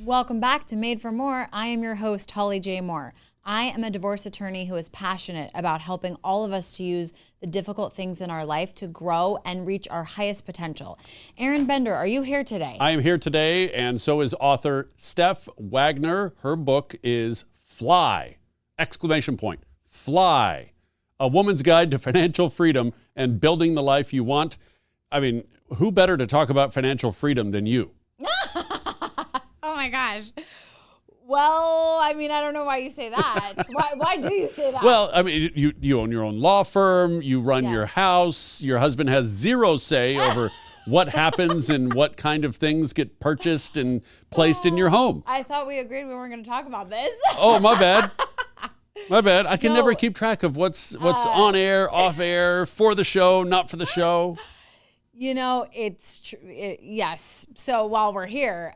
Welcome back to Made for More. I am your host, Holly J. Moore. I am a divorce attorney who is passionate about helping all of us to use the difficult things in our life to grow and reach our highest potential. Aaron Bender, are you here today? I am here today, and so is author Steph Wagner. Her book is Fly! Exclamation point. Fly! A Woman's Guide to Financial Freedom and Building the Life You Want. I mean, who better to talk about financial freedom than you? Oh my gosh. Well, I mean, I don't know why you say that. Why do you say that? Well, I mean, you own your own law firm, you run your house, your husband has zero say over what happens and what kind of things get purchased and placed in your home. I thought we agreed we weren't going to talk about this. Oh, my bad. My bad. I can never keep track of what's on air, off air, for the show, not for the show. You know, it's true. Yes. So while we're here,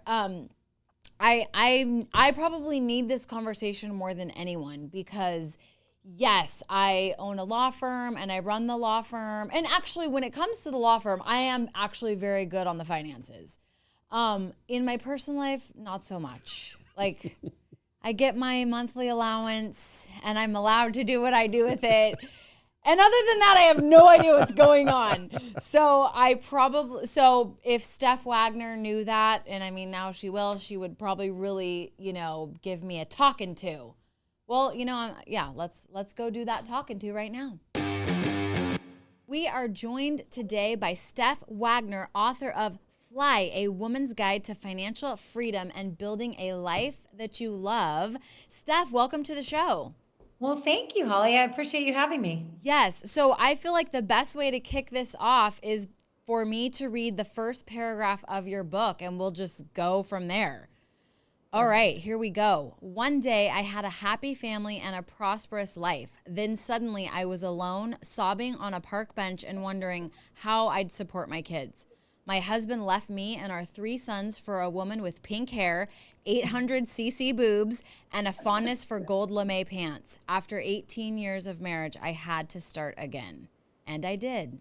I probably need this conversation more than anyone because, yes, I own a law firm and I run the law firm. And actually, when it comes to the law firm, I am actually very good on the finances. In my personal life, not so much. Like, I get my monthly allowance and I'm allowed to do what I do with it. And other than that, I have no idea what's going on. So if Steph Wagner knew that, and I mean, now she would probably really, give me a talking to. Well, let's go do that talking to right now. We are joined today by Steph Wagner, author of Fly, A Woman's Guide to Financial Freedom and Building a Life That You Love. Steph, welcome to the show. Well, thank you, Holly. I appreciate you having me. Yes. So I feel like the best way to kick this off is for me to read the first paragraph of your book, and we'll just go from there. All right, here we go. One day I had a happy family and a prosperous life. Then suddenly I was alone, sobbing on a park bench and wondering how I'd support my kids. My husband left me and our 3 sons for a woman with pink hair, 800cc boobs, and a fondness for gold lame pants. After 18 years of marriage, I had to start again. And I did.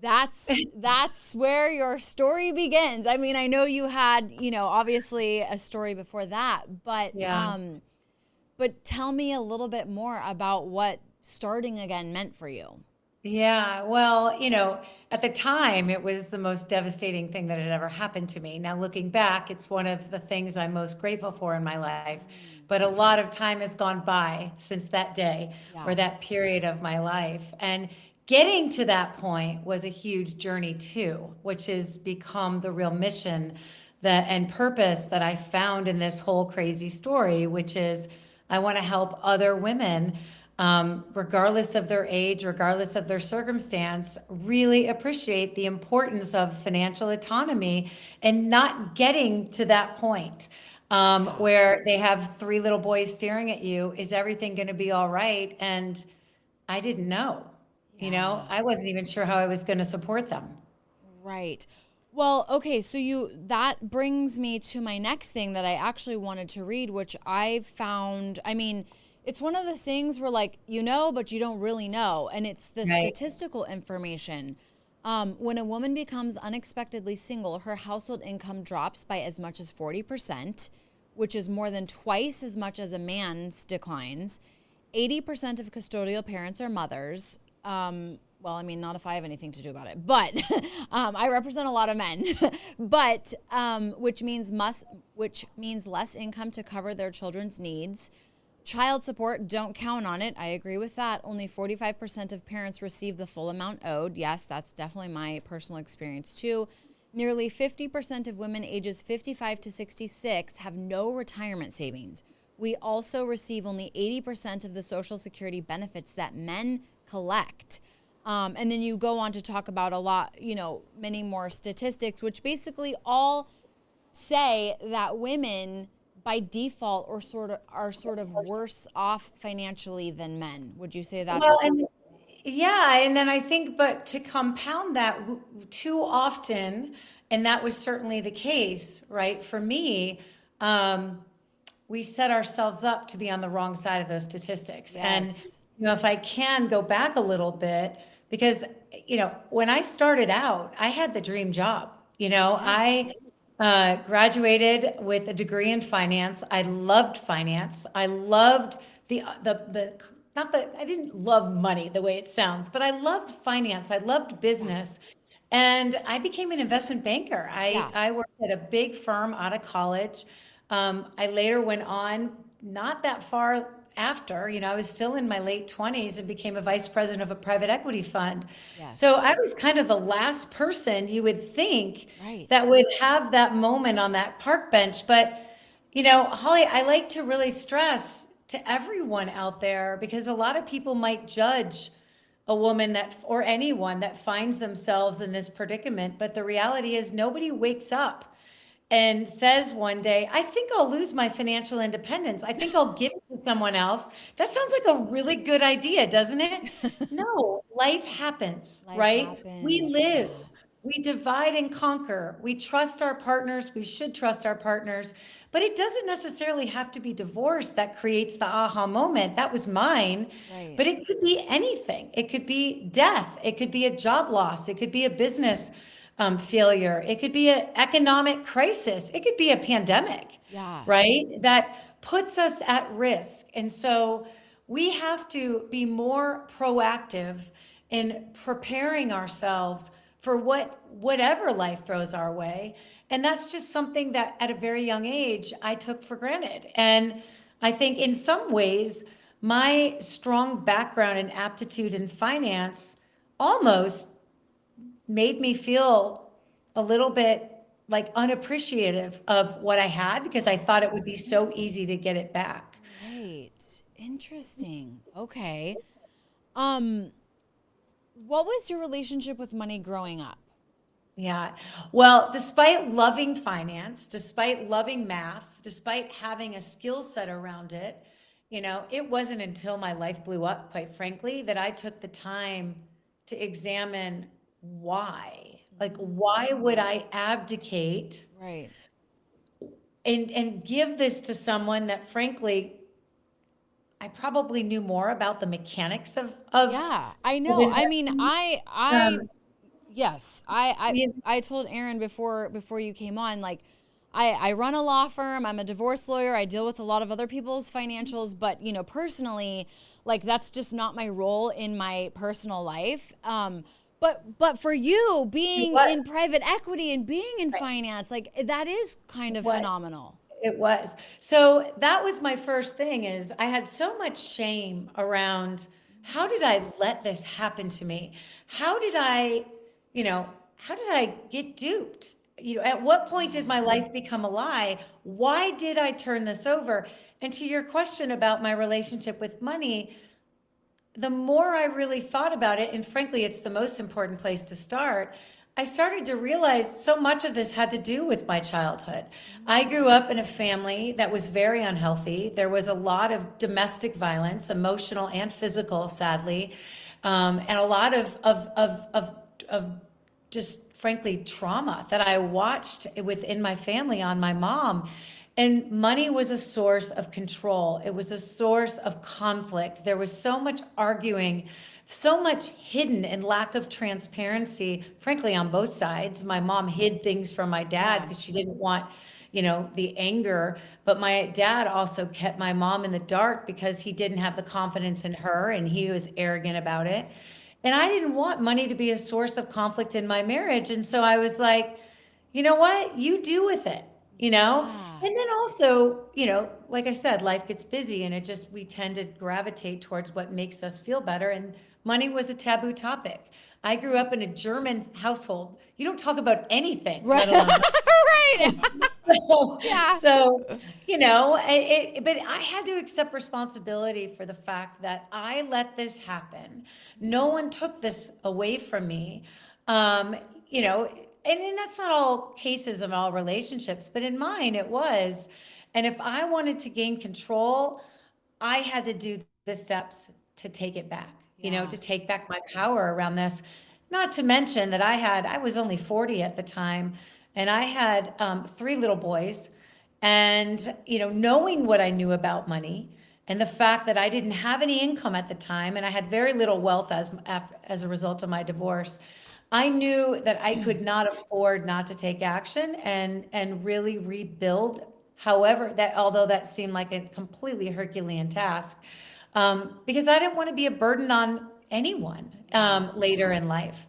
That's where your story begins. I mean, I know you had, obviously a story before that, but but tell me a little bit more about what starting again meant for you. Yeah, well, at the time, it was the most devastating thing that had ever happened to me. Now, looking back, it's one of the things I'm most grateful for in my life. But a lot of time has gone by since that day or that period of my life. And getting to that point was a huge journey too, which has become the real mission and purpose that I found in this whole crazy story, which is I want to help other women regardless of their age, regardless of their circumstance, really appreciate the importance of financial autonomy and not getting to that point where they have 3 little boys staring at you. Is everything going to be all right? And I didn't know, I wasn't even sure how I was going to support them. Right. Well, okay, so that brings me to my next thing that I actually wanted to read, which I found, it's one of those things where but you don't really know. And it's the statistical information. When a woman becomes unexpectedly single, her household income drops by as much as 40%, which is more than twice as much as a man's declines. 80% of custodial parents are mothers. Not if I have anything to do about it, but I represent a lot of men, but which means less income to cover their children's needs. Child support, don't count on it. I agree with that. Only 45% of parents receive the full amount owed. Yes, that's definitely my personal experience too. Nearly 50% of women ages 55 to 66 have no retirement savings. We also receive only 80% of the Social Security benefits that men collect. And then you go on to talk about a lot, many more statistics, which basically all say that women by default are sort of worse off financially than men. Would you say that? Well, and then I think, but to compound that too often, and that was certainly the case, right? For me, we set ourselves up to be on the wrong side of those statistics. Yes. And, if I can go back a little bit, because, when I started out, I had the dream job, Yes. Graduated with a degree in finance. I loved finance. I loved not that I didn't love money the way it sounds, but I loved finance. I loved Yeah. business. And I became an investment banker. Yeah. I worked at a big firm out of college. I later went on, not that far after, I was still in my late 20s and became a vice president of a private equity fund. So Yes. I was kind of the last person you would think Right. that would have that moment on that park bench. But, Holly, I like to really stress to everyone out there because a lot of people might judge a woman that, or anyone that finds themselves in this predicament. But the reality is, nobody wakes up and says one day, I think I'll lose my financial independence. I think I'll give it to someone else. That sounds like a really good idea, doesn't it? No, life happens, Life right? We happens. live, Yeah. we divide and conquer. We trust our partners. We should trust our partners. But it doesn't necessarily have to be divorce that creates the aha moment. That was mine. Right. But it could be anything. It could be death. It could be a job loss. It could be a business failure. It could be an economic crisis. It could be a pandemic, Yeah. right? That puts us at risk. And so we have to be more proactive in preparing ourselves for whatever life throws our way. And that's just something that at a very young age I took for granted. And I think in some ways, my strong background and aptitude in finance almost made me feel a little bit like unappreciative of what I had because I thought it would be so easy to get it back. Right. Interesting. Okay. Um, what was your relationship with money growing up? Yeah. Well, despite loving finance, despite loving math, despite having a skill set around it, it wasn't until my life blew up, quite frankly, that I took the time to examine why. Like, why would I abdicate Right. and give this to someone that, frankly, I probably knew more about the mechanics of Yeah, I know. I mean, investing. Um, yes, yeah, I told Aaron before you came on, like, I run a law firm. I'm a divorce lawyer. I deal with a lot of other people's financials, but personally, like, that's just not my role in my personal life. But for you it being was. in private equity and being in finance, like, that is kind of Was. phenomenal. It was. So that was my first thing is I had so much shame around how did I let this happen to me? How did I, how did I get duped? At what point did my life become a lie? Why did I turn this over? And to your question about my relationship with money, the more I really thought about it, and frankly, it's the most important place to start, I started to realize so much of this had to do with my childhood. I grew up in a family that was very unhealthy. There was a lot of domestic violence, emotional and physical, sadly, and a lot of just frankly trauma that I watched within my family on my mom. And money was a source of control. It was a source of conflict. There was so much arguing, so much hidden and lack of transparency, frankly, on both sides. My mom hid things from my dad Yeah. because she didn't want, the anger. But my dad also kept my mom in the dark because he didn't have the confidence in her and he was arrogant about it. And I didn't want money to be a source of conflict in my marriage. And so I was like, you know what? You do with it, you know? Yeah. And then also, like I said, life gets busy and we tend to gravitate towards what makes us feel better. And money was a taboo topic. I grew up in a German household. You don't talk about anything, Right. let alone Right. so, Yeah. but I had to accept responsibility for the fact that I let this happen. No one took this away from me. Um, you know, and that's not all cases of all relationships, but in mine it was. And if I wanted to gain control, I had to do the steps to take it back, Yeah. to take back my power around this. Not to mention that I was only 40 at the time, and I had three little boys. And, knowing what I knew about money, And the fact that I didn't have any income at the time and I had very little wealth as a result of my divorce, I knew that I could not afford not to take action and really rebuild. However, that although that seemed like a completely Herculean task, because I didn't want to be a burden on anyone later in life.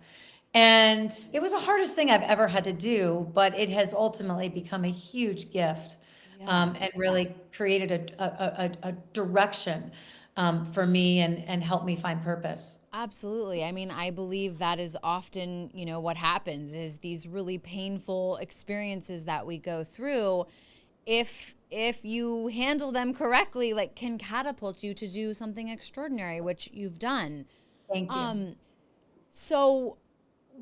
And it was the hardest thing I've ever had to do, but it has ultimately become a huge gift, and really created a direction for me and helped me find purpose. Absolutely. I mean, I believe that is often, what happens is these really painful experiences that we go through, if you handle them correctly, like can catapult you to do something extraordinary, which you've done. Thank you. So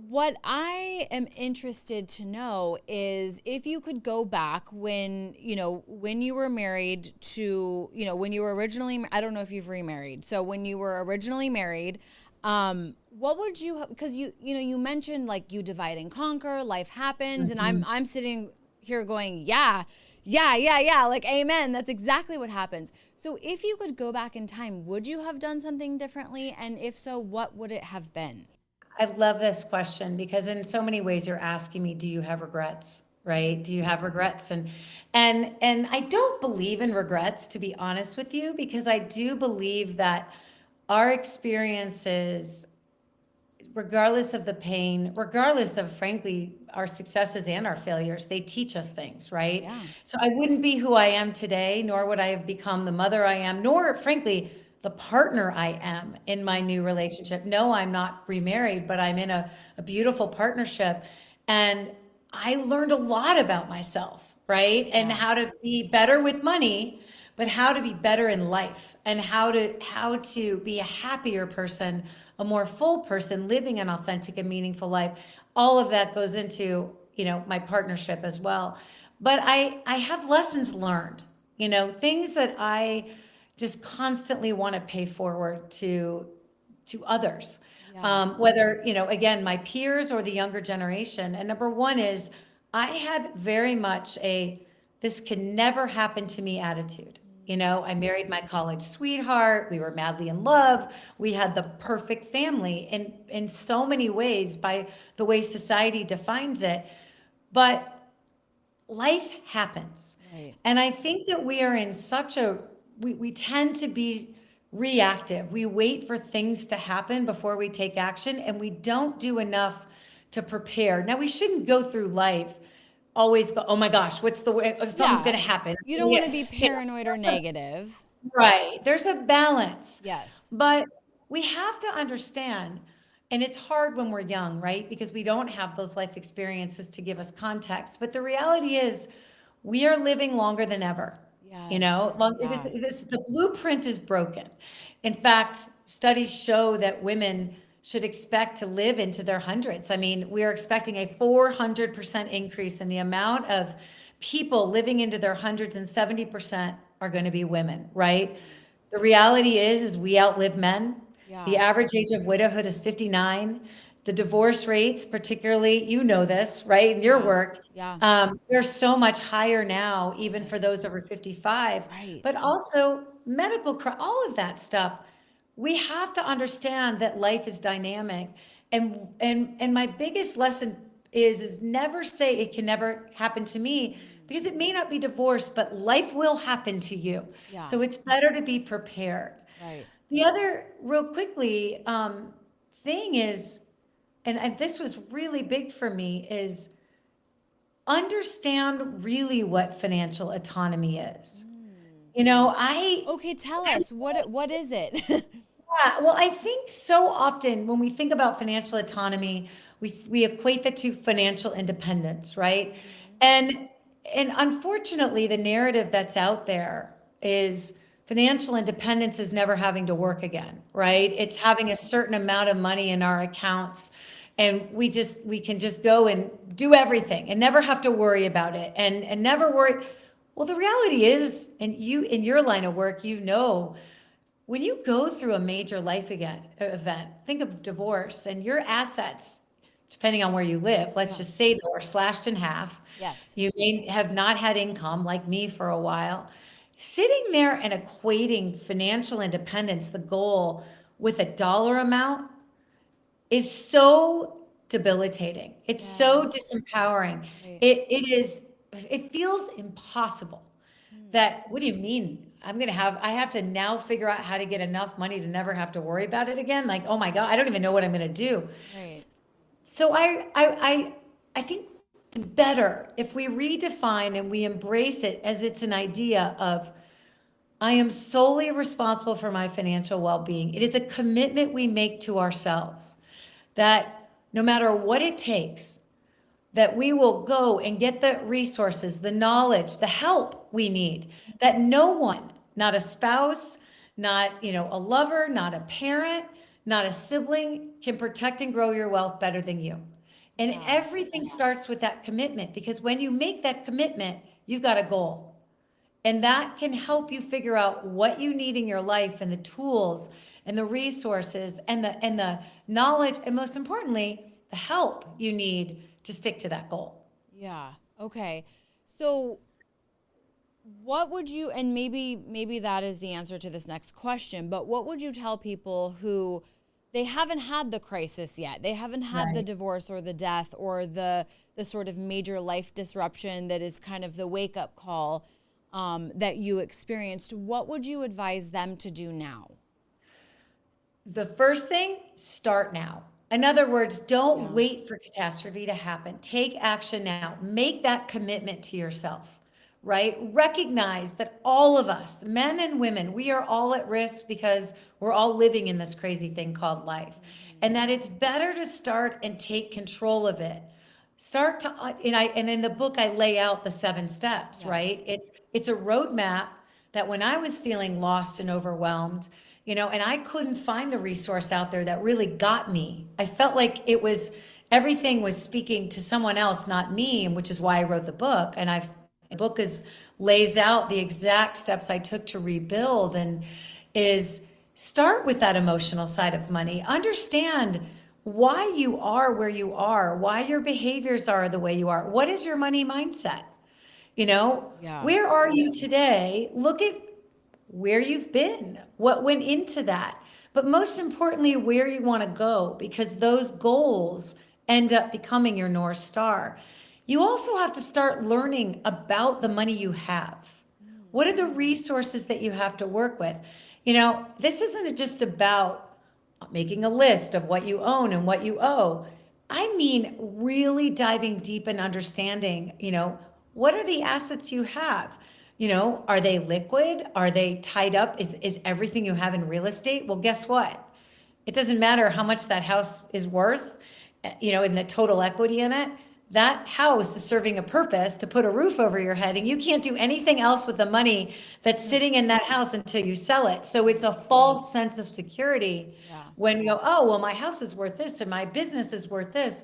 what I am interested to know is if you could go back when you were married to, when you were originally, I don't know if you've remarried. So when you were originally married, what would you, because you mentioned like you divide and conquer, life happens. And I'm sitting here going, yeah, like, amen. That's exactly what happens. So if you could go back in time, would you have done something differently? And if so, what would it have been? I love this question because in so many ways you're asking me, do you have regrets? Right? Do you have regrets? And I don't believe in regrets, to be honest with you, because I do believe that our experiences, regardless of the pain, regardless of frankly our successes and our failures, they teach us things, right? Yeah. So I wouldn't be who I am today, nor would I have become the mother I am, nor frankly the partner I am in my new relationship. No, I'm not remarried, but I'm in a beautiful partnership. And I learned a lot about myself, right? And how to be better with money, but how to be better in life and how to be a happier person, a more full person, living an authentic and meaningful life. All of that goes into, my partnership as well. But I have lessons learned, things that I just constantly want to pay forward to others. Whether, again, my peers or the younger generation. And number one is I had very much this can never happen to me attitude. I married my college sweetheart. We were madly in love. We had the perfect family in so many ways by the way society defines it. But life happens. Right. And I think that we are in we tend to be reactive. We wait for things to happen before we take action, and we don't do enough to prepare. Now, we shouldn't go through life always go, oh my gosh, what's the way, something's going to happen. You don't want to be paranoid or negative. Right. There's a balance. Yes. But we have to understand, and it's hard when we're young, right? Because we don't have those life experiences to give us context. But the reality is, we are living longer than ever. Yes. The blueprint is broken. In fact, studies show that women should expect to live into their hundreds. I mean, we are expecting a 400% increase in the amount of people living into their hundreds, and 70% are going to be women, right? The reality is we outlive men. Yeah. The average age of widowhood is 59. The divorce rates, particularly, this, right, in your work, they're so much higher now, even for those over 55. Right. But also medical, all of that stuff. We have to understand that life is dynamic. And my biggest lesson is never say it can never happen to me, because it may not be divorce, but life will happen to you. Yeah. So it's better to be prepared. Right. The other, real quickly, thing is, and this was really big for me, is understand really what financial autonomy is. Okay, tell us what is it? Yeah, well, I think so often when we think about financial autonomy, we equate that to financial independence, right? And unfortunately, the narrative that's out there is financial independence is never having to work again, right? It's having a certain amount of money in our accounts, and we can just go and do everything and never have to worry about it and never worry. Well, the reality is, and you in your line of work, when you go through a major life event, think of divorce, and your assets, depending on where you live, let's just say they were slashed in half. Yes. You may have not had income like me for a while. sitting there and equating financial independence, the goal, with a dollar amount is so debilitating. It's so Yes. disempowering. Right. It feels impossible. That, what do you mean? I have to now figure out how to get enough money to never have to worry about it again. Like, oh my God, I don't even know what I'm going to do. Right. So I think it's better if we redefine and we embrace it as it's an idea of, I am solely responsible for my financial well-being. It is a commitment we make to ourselves that no matter what it takes, that we will go and get the resources, the knowledge, the help we need, that no one, not a spouse, not, a lover, not a parent, not a sibling, can protect and grow your wealth better than you. And everything starts with that commitment, because when you make that commitment, you've got a goal. And that can help you figure out what you need in your life, and the tools and the resources and the knowledge, and most importantly, the help you need to stick to that goal. Yeah. Okay. So what would you, and maybe that is the answer to this next question, but what would you tell people who they haven't had the crisis yet? They haven't had the Right. divorce or the death or the sort of major life disruption that is kind of the wake up call that you experienced. What would you advise them to do now? The first thing, start now. In other words, don't Yeah. wait for catastrophe to happen. Take action now. Make that commitment to yourself, right? Recognize that all of us, men and women, we are all at risk because we're all living in this crazy thing called life. And that it's better to start and take control of it. Start to, and in the book I lay out the 7 steps, Yes. right? It's a roadmap that when I was feeling lost and overwhelmed, and I couldn't find the resource out there that really got me. I felt like everything was speaking to someone else, not me, and which is why I wrote the book. And the book lays out the exact steps I took to rebuild, and is start with that emotional side of money. Understand why you are where you are, why your behaviors are the way you are. What is your money mindset? Yeah. Where are you today? Look at where you've been, what went into that, but most importantly, where you want to go, because those goals end up becoming your North Star. You also have to start learning about the money you have. What are the resources that you have to work with? This isn't just about making a list of what you own and what you owe. I mean, really diving deep and understanding, what are the assets you have? Are they liquid? Are they tied up? Is everything you have in real estate? Well, guess what? It doesn't matter how much that house is worth, in the total equity in it. That house is serving a purpose to put a roof over your head, and you can't do anything else with the money that's sitting in that house until you sell it. So it's a false sense of security when you go, oh, well, my house is worth this and my business is worth this.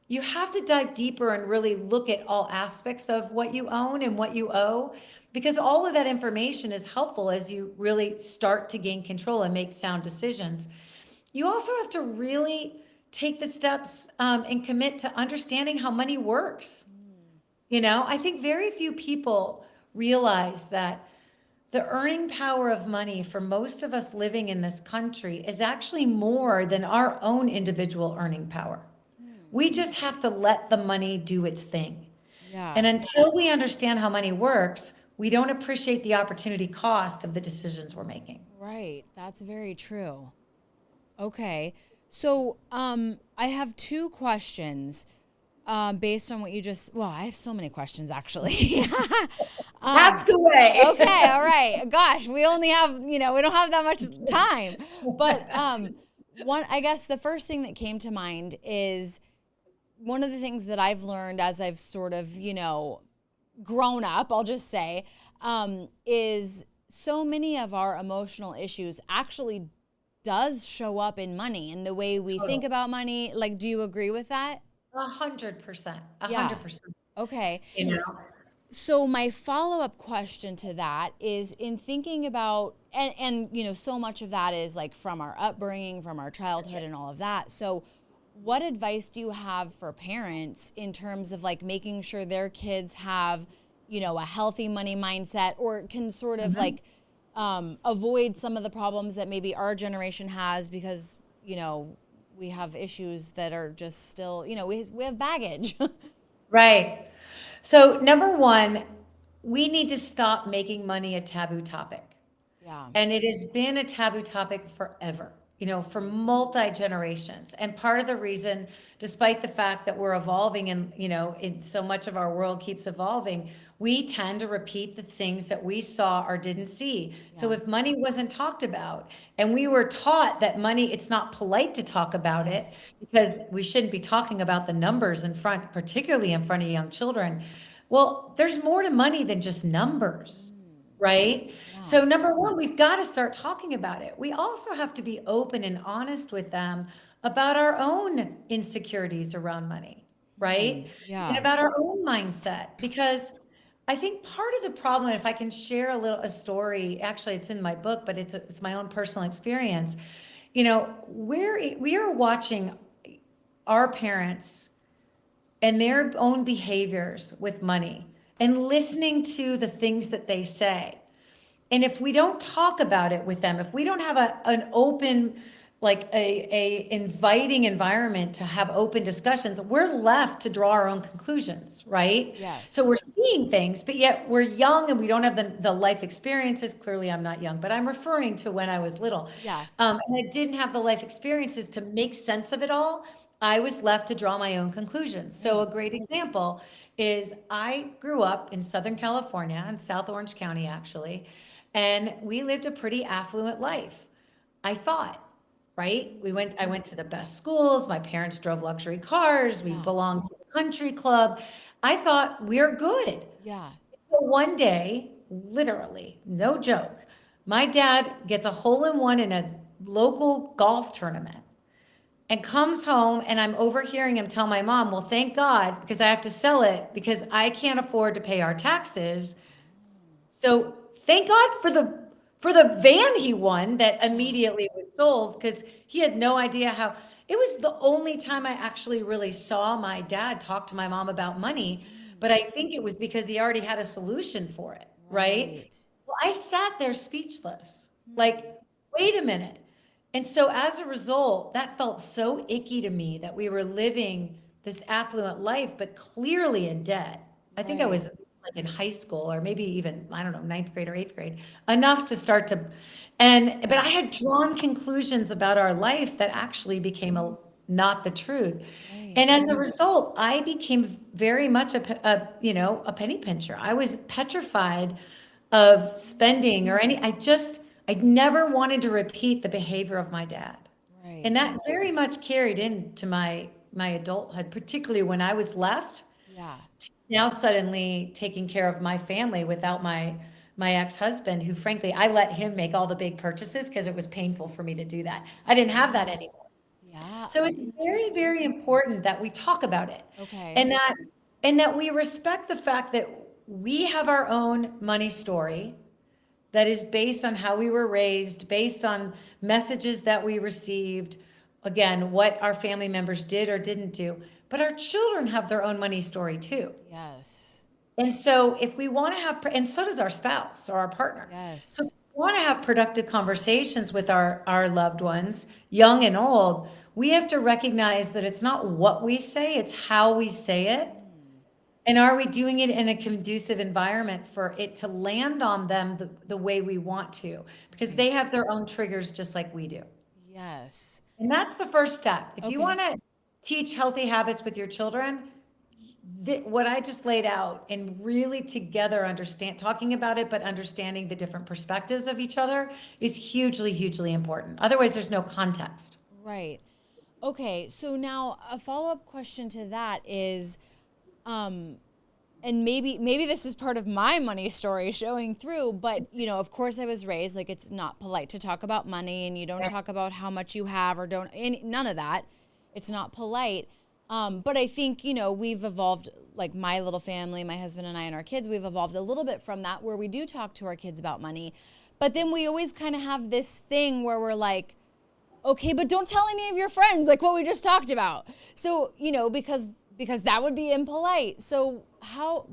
You have to dive deeper and really look at all aspects of what you own and what you owe, because all of that information is helpful as you really start to gain control and make sound decisions. You also have to really take the steps and commit to understanding how money works. I think very few people realize that the earning power of money for most of us living in this country is actually more than our own individual earning power. We just have to let the money do its thing. Yeah. And until we understand how money works, we don't appreciate the opportunity cost of the decisions we're making. Right. That's very true. Okay. So I have 2 questions based on what you I have so many questions actually. Ask away. Okay. All right. Gosh, we only have, we don't have that much time. But I guess the first thing that came to mind is one of the things that I've learned as I've sort of, grown up, I'll just say, is so many of our emotional issues actually does show up in money and the way we think about money. Like, do you agree with that? 100%. Yeah. 100%. Okay. You know? So my follow-up question to that is, in thinking about, and so much of that is like from our upbringing, from our childhood and all of that. So what advice do you have for parents in terms of like making sure their kids have, a healthy money mindset, or can sort of like avoid some of the problems that maybe our generation has because, we have issues that are just still, we have baggage. Right. So number one, we need to stop making money a taboo topic. Yeah. And it has been a taboo topic forever, for multi-generations. And part of the reason, despite the fact that we're evolving and, in so much of our world keeps evolving, we tend to repeat the things that we saw or didn't see. So if money wasn't talked about and we were taught that money, it's not polite to talk about it because we shouldn't be talking about the numbers in front, particularly in front of young children. Well, there's more to money than just numbers, right? So number one, we've got to start talking about it. We also have to be open and honest with them about our own insecurities around money, right? And about our own mindset, because I think part of the problem, if I can share a story, actually it's in my book, but it's my own personal experience. We are watching our parents and their own behaviors with money and listening to the things that they say. And if we don't talk about it with them, if we don't have an open, like a inviting environment to have open discussions, we're left to draw our own conclusions, right? Yes. So we're seeing things, but yet we're young and we don't have the life experiences. Clearly I'm not young, but I'm referring to when I was little. Yeah. And I didn't have the life experiences to make sense of it all. I was left to draw my own conclusions. So a great example is I grew up in Southern California, in South Orange County, actually, and we lived a pretty affluent life, I thought, right? I went to the best schools. My parents drove luxury cars. We belonged to the country club. I thought we're good. Yeah. So one day, literally, no joke, my dad gets a hole-in-one in a local golf tournament and comes home, and I'm overhearing him tell my mom, well, thank God, because I have to sell it because I can't afford to pay our taxes. So thank God for the van he won that immediately was sold, because he had no idea how. It was the only time I actually really saw my dad talk to my mom about money, but I think it was because he already had a solution for it, right? Well, I sat there speechless, like, wait a minute. And so as a result, that felt so icky to me that we were living this affluent life, but clearly in debt. I think I was like in high school, or maybe even, I don't know, 9th grade or 8th grade, enough to start to, but I had drawn conclusions about our life that actually became not the truth. And as a result, I became very much a penny pincher. I was petrified of spending or I never wanted to repeat the behavior of my dad. Right. And that very much carried into my adulthood, particularly when I was left. Yeah. Now suddenly taking care of my family without my ex-husband, who frankly, I let him make all the big purchases because it was painful for me to do that. I didn't have that anymore. Yeah. So it's very, very important that we talk about it. Okay. And that we respect the fact that we have our own money story that is based on how we were raised, based on messages that we received, again, what our family members did or didn't do. But our children have their own money story too. Yes. And so if we want to have, and so does our spouse or our partner. Yes. So if we want to have productive conversations with our loved ones, young and old, we have to recognize that it's not what we say, it's how we say it. And are we doing it in a conducive environment for it to land on them the way we want to? Because they have their own triggers just like we do. Yes. And that's the first step. If you Okay. want to teach healthy habits with your children, what I just laid out, and really together talking about it, but understanding the different perspectives of each other is hugely, hugely important. Otherwise, there's no context. Right. Okay. So now a follow-up question to that is, and maybe this is part of my money story showing through, but of course I was raised like it's not polite to talk about money, and you don't talk about how much you have or don't, none of that. It's not polite. But I think, we've evolved, like my little family, my husband and I and our kids, we've evolved a little bit from that, where we do talk to our kids about money. But then we always kind of have this thing where we're like, okay, but don't tell any of your friends, like what we just talked about. So, because because that would be impolite. So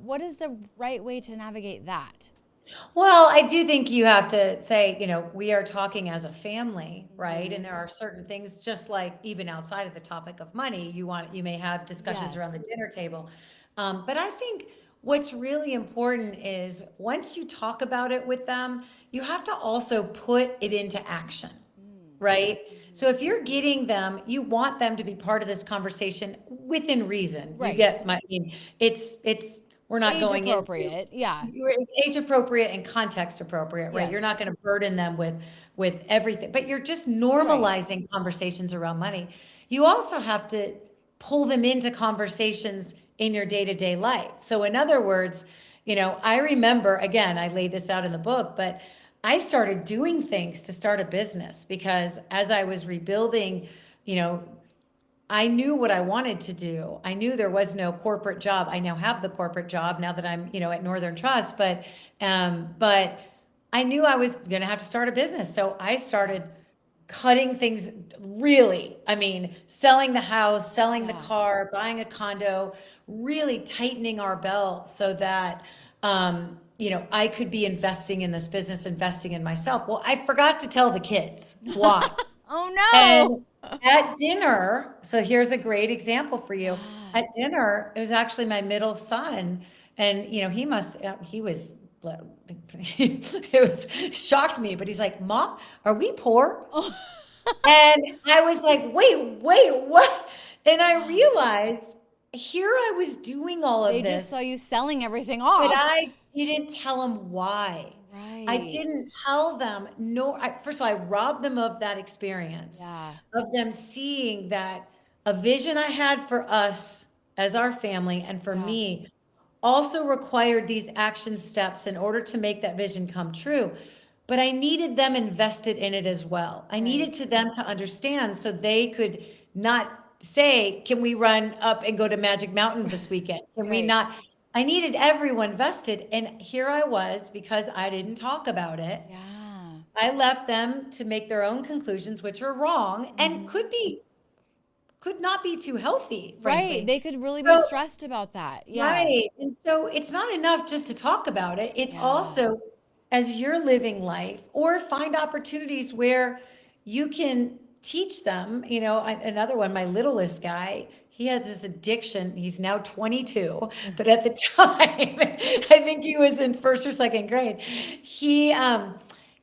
what is the right way to navigate that? Well, I do think you have to say, we are talking as a family, right? And there are certain things, just like even outside of the topic of money, you may have discussions around the dinner table. But I think what's really important is once you talk about it with them, you have to also put it into action, right? So if you're getting them, you want them to be part of this conversation within reason. You Right. get I mean, we're not Age going into appropriate. Yeah. age appropriate and context appropriate, right? You're Yes. not going to burden them with everything, but you're just normalizing conversations around money. You also have to pull them into conversations in your day-to-day life. So in other words, I remember, again, I laid this out in the book, but I started doing things to start a business because as I was rebuilding, I knew what I wanted to do. I knew there was no corporate job. I now have the corporate job now that I'm, at Northern Trust, but I knew I was going to have to start a business. So I started cutting things really, selling the house, selling the car, buying a condo, really tightening our belts so that, I could be investing in this business, investing in myself. Well, I forgot to tell the kids why. Oh no. And at dinner, so here's a great example for you. At dinner, it was actually my middle son, and he was it was shocked me, but he's like, "Mom, are we poor?" And I was like, wait, what? And I realized here I was doing all of They this, just saw you selling everything off. but I didn't tell them why. Right. I didn't tell them, first of all, I robbed them of that experience, of them seeing that a vision I had for us as our family and for me also required these action steps in order to make that vision come true. But I needed them invested in it as well. I needed them to understand so they could not say, can we run up and go to Magic Mountain this weekend? Can we not? I needed everyone vested. And here I was, because I didn't talk about it. Yeah. I left them to make their own conclusions, which are wrong and could not be too healthy, frankly. Right. They could really be stressed about that. Yeah. Right. And so it's not enough just to talk about it. It's also, as you're living life, or find opportunities where you can teach them. Another one, my littlest guy, he has this addiction. He's now 22, but at the time, I think he was in first or second grade. He had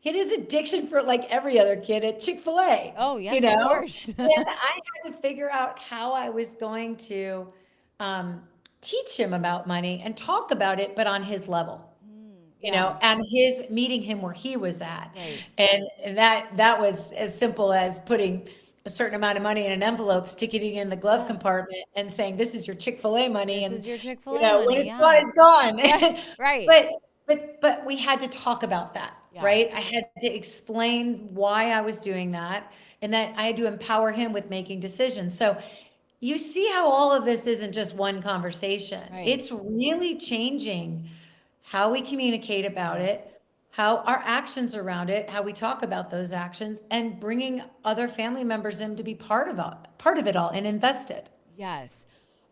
his addiction for like every other kid at Chick-fil-A. Oh, yes, of course. And I had to figure out how I was going to teach him about money and talk about it, but on his level. And his meeting him where he was at. Right. And that was as simple as putting a certain amount of money in an envelope, sticking it in the glove compartment and saying, this is your Chick-fil-A money. This is your Chick-fil-A money. When it's gone, it's gone. Right. But we had to talk about that, right? I had to explain why I was doing that, and that I had to empower him with making decisions. So you see how all of this isn't just one conversation. Right. It's really changing how we communicate about it, how our actions around it, how we talk about those actions, and bringing other family members in to be part of it all and invested. Yes.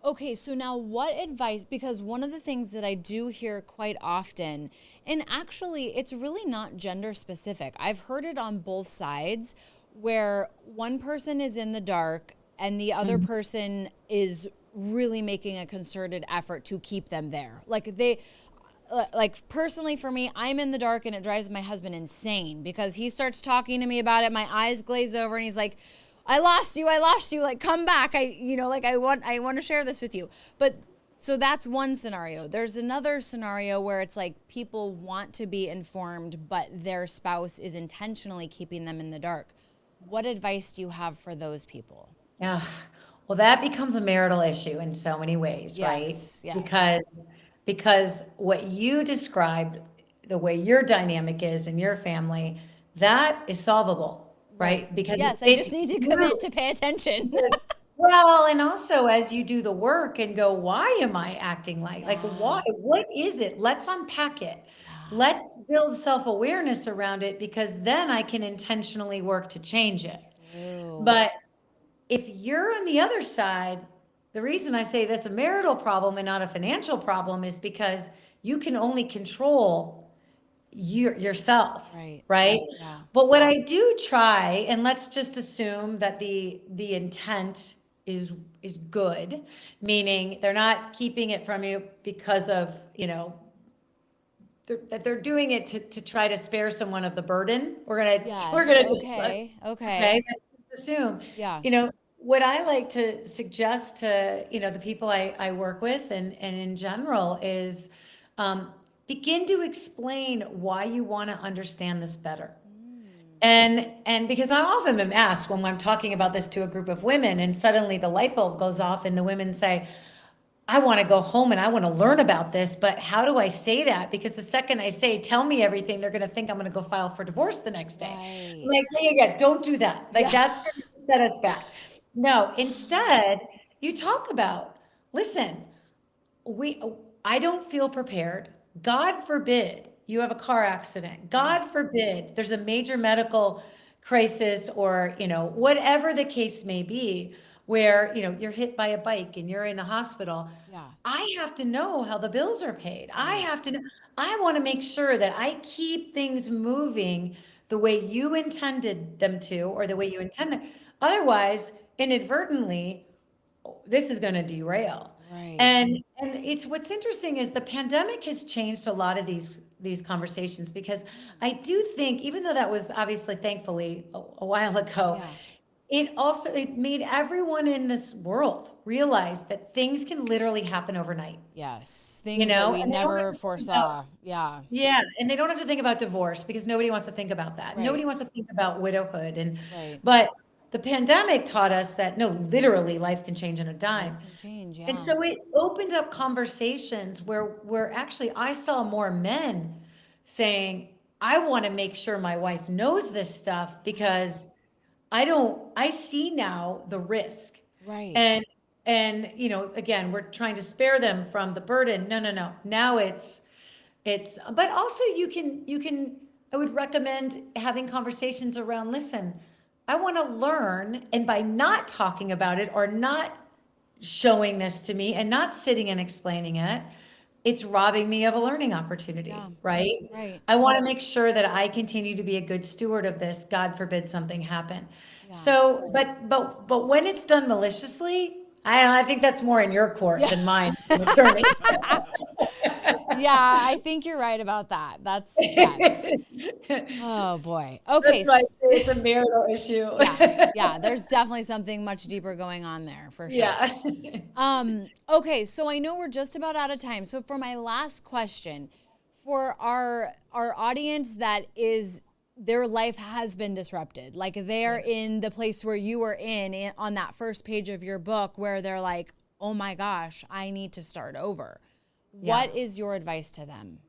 Okay, so now what advice, because one of the things that I do hear quite often, and actually it's really not gender specific. I've heard it on both sides where one person is in the dark and the other person is really making a concerted effort to keep them there. Like personally for me, I'm in the dark and it drives my husband insane because he starts talking to me about it. My eyes glaze over and he's like, I lost you. Like, come back. I want to share this with you. But so that's one scenario. There's another scenario where it's like people want to be informed, but their spouse is intentionally keeping them in the dark. What advice do you have for those people? Yeah. Well, that becomes a marital issue in so many ways, right? Yes. Because what you described, the way your dynamic is in your family, that is solvable, right? Because yes, I just need to commit to pay attention. Well, and also as you do the work and go, why am I acting like why? What is it? Let's unpack it. Let's build self-awareness around it, because then I can intentionally work to change it. But if you're on the other side, the reason I say that's a marital problem and not a financial problem is because you can only control yourself, Right. right? Yeah. But what I do try, and let's just assume that the intent is good, meaning they're not keeping it from you because of, that they're doing it to try to spare someone of the burden. We're Yes. gonna just Okay. okay, Okay. let's assume. Yeah. What I like to suggest to, the people I work with and in general is um, begin to explain why you want to understand this better. And because I often am asked when I'm talking about this to a group of women and suddenly the light bulb goes off and the women say, I want to go home and I want to learn about this, but how do I say that? Because the second I say, tell me everything, they're going to think I'm going to go file for divorce the next day. I'm Right. like, yeah, don't do that. Like, Yeah. that's going to set us back. No, instead, you talk about, listen, we, I don't feel prepared. God forbid you have a car accident. God forbid there's a major medical crisis or, whatever the case may be, where, you're hit by a bike and you're in a hospital. Yeah. I have to know how the bills are paid. I Right. have to know, I want to make sure that I keep things moving the way you intended them to, or the way you intend them. Otherwise, inadvertently, this is going to derail. Right. And it's what's interesting is the pandemic has changed a lot of these conversations, because I do think, even though that was obviously thankfully a while ago, Yeah. it made everyone in this world realize that things can literally happen overnight, Yes. Things that we and they don't have never to think about, foresaw. Yeah. yeah, and they don't have to think about divorce because nobody wants to think about that. Nobody Right. wants to think about widowhood Right. but the pandemic taught us that no, literally life can change in a Life dime. can change. And Yeah. so it opened up conversations where actually I saw more men saying, I want to make sure my wife knows this stuff because I see now the risk. Right. And again, we're trying to spare them from the burden. No, no, no. Now but also you can, I would recommend having conversations around, listen, I want to learn, and by not talking about it or not showing this to me and not sitting and explaining it, it's robbing me of a learning opportunity, Yeah. right? Right. I want to make sure that I continue to be a good steward of this, God forbid something happen. Yeah. So, but when it's done maliciously, I think that's more in your court Yeah. than mine, as an attorney. Yeah, I think you're right about that. That's yes. Oh boy. Okay. That's why I say it's a marital issue. Yeah. Yeah. There's definitely something much deeper going on there for sure. Yeah. Okay. So I know we're just about out of time. So for my last question, for our audience that is their life has been disrupted, like they're in the place where you were on that first page of your book, where they're like, oh my gosh, I need to start over. What is your advice to them?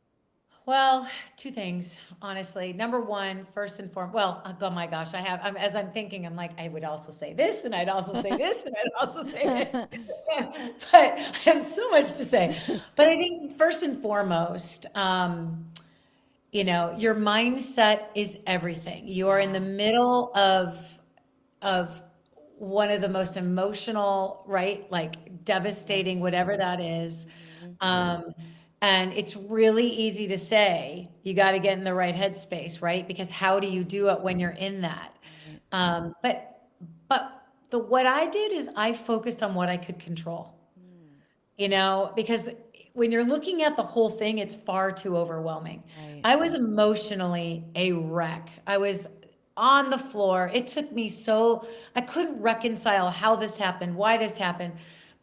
Well, two things, honestly. Number one, first and foremost, oh my gosh, as I'm thinking, I'm like, I would also say this, and I'd also say this, and I'd also say this. But I have so much to say. But I think first and foremost, your mindset is everything. You are in the middle of one of the most emotional, right? Like devastating, whatever that is. And it's really easy to say, you got to get in the right headspace, right? Because how do you do it when you're in that? But what I did is I focused on what I could control, because when you're looking at the whole thing, it's far too overwhelming. Right. I was emotionally a wreck. I was on the floor. It took me I couldn't reconcile how this happened, why this happened.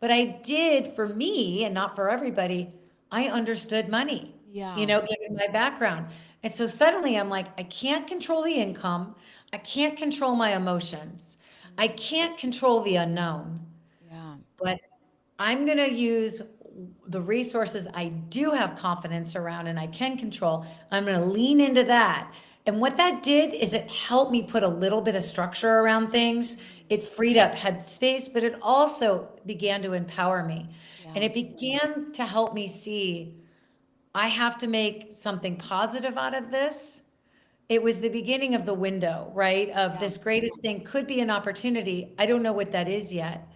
But I did, for me and not for everybody, I understood money, Yeah. given my background. And so suddenly I'm like, I can't control the income. I can't control my emotions. I can't control the unknown. Yeah. But I'm going to use the resources I do have confidence around and I can control. I'm going to lean into that. And what that did is it helped me put a little bit of structure around things. It freed up headspace, but it also began to empower me. And it began to help me see I have to make something positive out of this. It was the beginning of the window, right? Of this greatest thing could be an opportunity. I don't know what that is yet.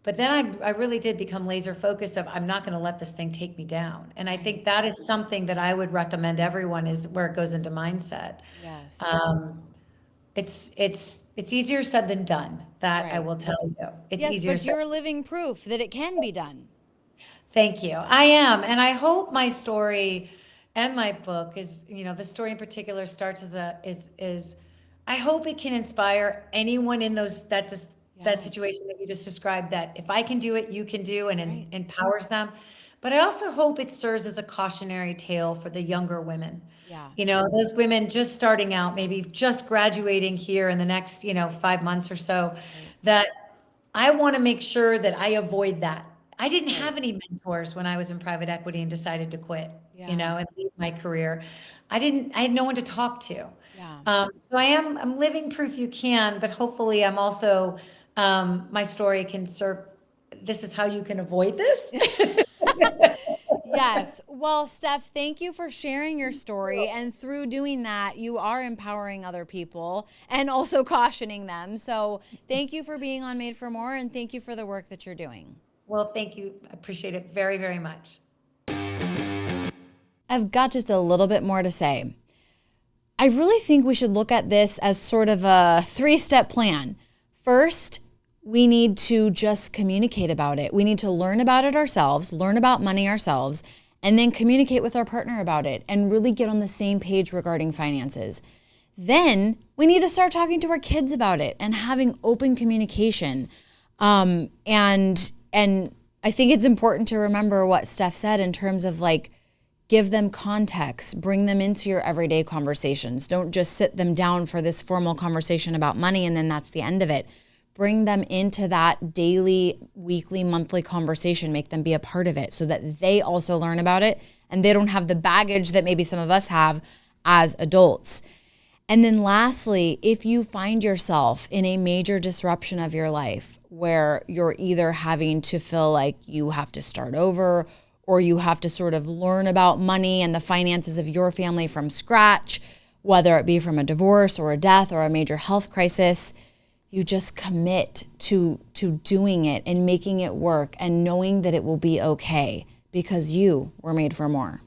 But then I really did become laser focused of, I'm not going to let this thing take me down. And I think that is something that I would recommend everyone, is where it goes into mindset. Yes. It's easier said than done. That I Right. will tell you. It's Yes, easier but said. you're living proof that it can be done. Thank you. I am. And I hope my story and my book is, the story in particular starts as I hope it can inspire anyone in that situation that you just described, that if I can do it, you can do, and Right. empowers them. But I also hope it serves as a cautionary tale for the younger women. Yeah. Those women just starting out, maybe just graduating here in the next, 5 months or so, that I want to make sure that I avoid that. I didn't have any mentors when I was in private equity and decided to quit, Yeah. and leave my career. I had no one to talk to. Yeah. So I'm living proof you can, but hopefully I'm also, my story can serve, this is how you can avoid this. Yes. Well, Steph, thank you for sharing your story. And through doing that, you are empowering other people and also cautioning them. So thank you for being on Made for More, and thank you for the work that you're doing. Well, thank you. I appreciate it very, very much. I've got just a little bit more to say. I really think we should look at this as sort of a 3-step plan. First, we need to just communicate about it. We need to learn about it ourselves, learn about money ourselves, and then communicate with our partner about it and really get on the same page regarding finances. Then we need to start talking to our kids about it and having open communication. And I think it's important to remember what Steph said in terms of give them context, bring them into your everyday conversations. Don't just sit them down for this formal conversation about money and then that's the end of it. Bring them into that daily, weekly, monthly conversation, make them be a part of it so that they also learn about it and they don't have the baggage that maybe some of us have as adults. And then lastly, if you find yourself in a major disruption of your life where you're either having to feel like you have to start over or you have to sort of learn about money and the finances of your family from scratch, whether it be from a divorce or a death or a major health crisis, you just commit to doing it and making it work and knowing that it will be okay because you were made for more.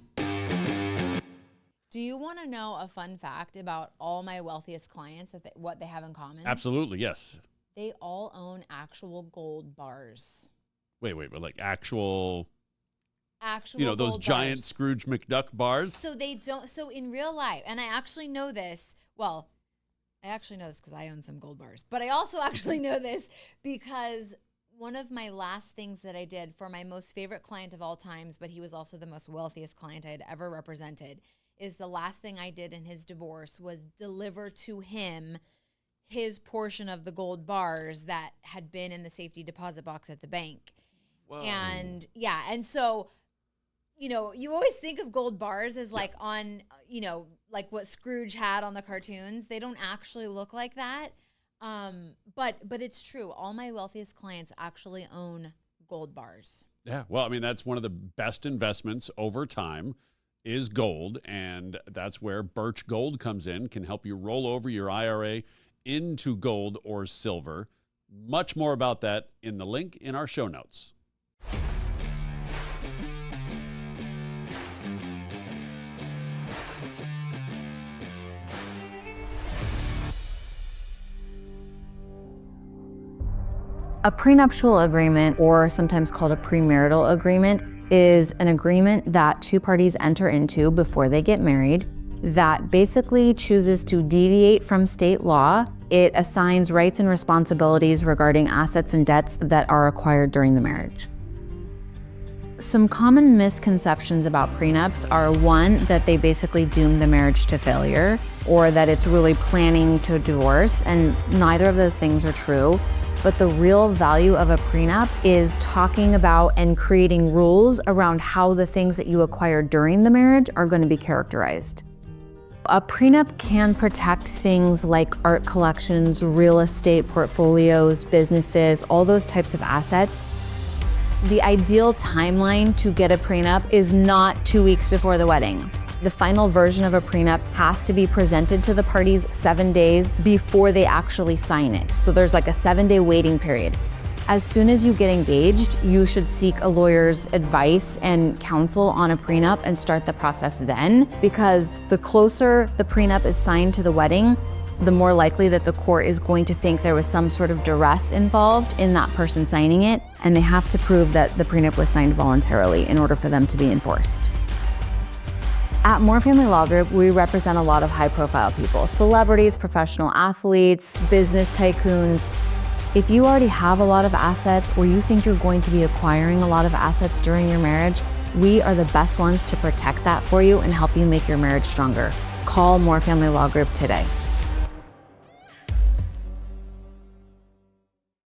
Do you want to know a fun fact about all my wealthiest clients, what they have in common? Absolutely, yes. They all own actual gold bars. Wait, but like actual those gold giant bars. Scrooge McDuck bars? So they don't, so in real life, and I actually know this, because I own some gold bars, but I also actually know this because one of my last things that I did for my most favorite client of all times, but he was also the most wealthiest client I had ever represented, is the last thing I did in his divorce was deliver to him his portion of the gold bars that had been in the safety deposit box at the bank. Whoa. And so, you always think of gold bars as like on, like what Scrooge had on the cartoons. They don't actually look like that. But it's true. All my wealthiest clients actually own gold bars. Yeah. Well, I mean, that's one of the best investments over time is gold. And that's where Birch Gold comes in, can help you roll over your IRA into gold or silver. Much more about that in the link in our show notes. A prenuptial agreement, or sometimes called a premarital agreement, is an agreement that two parties enter into before they get married that basically chooses to deviate from state law. It assigns rights and responsibilities regarding assets and debts that are acquired during the marriage. Some common misconceptions about prenups are, one, that they basically doom the marriage to failure, or that it's really planning to divorce, and neither of those things are true. But the real value of a prenup is talking about and creating rules around how the things that you acquire during the marriage are going to be characterized. A prenup can protect things like art collections, real estate portfolios, businesses, all those types of assets. The ideal timeline to get a prenup is not 2 weeks before the wedding. The final version of a prenup has to be presented to the parties 7 days before they actually sign it. So there's like a 7-day waiting period. As soon as you get engaged, you should seek a lawyer's advice and counsel on a prenup and start the process then, because the closer the prenup is signed to the wedding, the more likely that the court is going to think there was some sort of duress involved in that person signing it, and they have to prove that the prenup was signed voluntarily in order for them to be enforced. At Moore Family Law Group, we represent a lot of high-profile people, celebrities, professional athletes, business tycoons. If you already have a lot of assets or you think you're going to be acquiring a lot of assets during your marriage, we are the best ones to protect that for you and help you make your marriage stronger. Call Moore Family Law Group today.